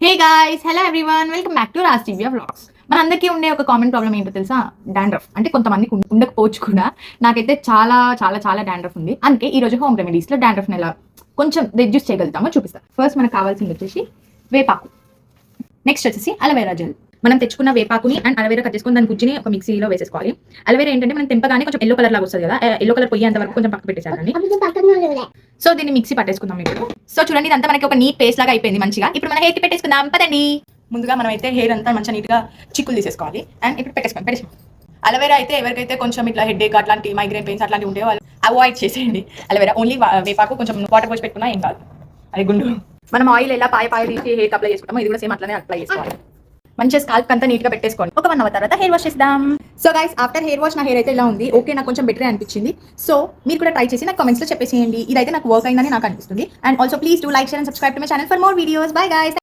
Hey guys, hello everyone, welcome back to Raj TV vlogs. మనందరికీ ఉండే ఒక కామన్ ప్రాబ్లం ఏంటో తెలుసా? డాండ్రఫ్. అంటే కొంతమందికి ఉండకపోవచ్చు కూడా. నాకైతే చాలా చాలా చాలా డాండ్రఫ్ ఉంది. అందుకే ఈ రోజు హోమ్ రెమెడీస్ లో డాండ్రఫ్ ఎలా కొంచెం రెడ్యూస్ చేయగలుగుతామో చూపిస్తా. ఫస్ట్ మనకు కావాల్సింది వచ్చేసి వేపాకు. నెక్స్ట్ వచ్చేసి అలోవెరా జెల్. మనం తెచ్చుకున్న వేపాకుని అండ్ అలోవెరా కట్ చేసుకుని దాని గుజ్జుని ఒక మిక్సీలో వేసేసుకోవాలి. అలోవెరా ఏంటంటే మనం తెంపగానే కొంచెం ఎల్లో కలర్ లాగా వస్తుంది కదా, ఎల్లో కలర్ పోయేంత వరకు కొంచెం పక్క పెట్టేసాను. సో దీన్ని మిక్సీ పట్టేసుకుందాం ఇప్పుడు. సో చూడండి, ఇదంతా మనకి ఒక నీట్ పేస్ట్ లాగా అయిపోయింది మంచిగా. ఇప్పుడు మన హెయిర్ కి పెట్టేసుకుందాం పదండి. ముందుగా మనం అయితే హెయిర్ అంతా మంచిగా నీట్ గా చిక్కులు తీసేసుకోవాలి. అండ్ ఇప్పుడు పెట్టేసుకోండి. అలోవెరా అయితే ఎవరికైతే కొంచెం ఇట్లా హెడ్ ఏక్ అట్లాంటి మైగ్రేన్ పెయిన్స్ అట్లాంటివి ఉంటే వాళ్ళు అవాయిడ్ చేసేయండి. అలోవెరా ఓన్లీ వేపాకు కొంచెం వాటర్ పోసి పెట్టుకున్నా ఏం కాదు. అది గుండు. మనం ఆయిల్ ఎలా పాయ తీసి హెయిర్ అప్లై చేసుకుంటామో ఇది కూడా సేమ్ అట్లానే అప్లై చేసుకోవాలి. మంచిగా స్కాల్ప్ అంతా నీట్ గా పెట్టేసుకోండి. ఒక 1 అవర్ తర్వాత హెయిర్ వాష్ చేద్దాం. So guys, after hair wash నా హెయిర్ అయితే ఇలా ఉంది. ఓకే, నాకు కొంచెం బెటర్ అనిపించింది. సో మీరు కూడా ట్రై చేసి నాకు కామెంట్స్ లో చెప్పేసేయండి. ఇదైతే నాకు వర్క్ అయిందని నాకు అనిపిస్తుంది. And also please do like, share and subscribe to my channel for more videos. Bye guys.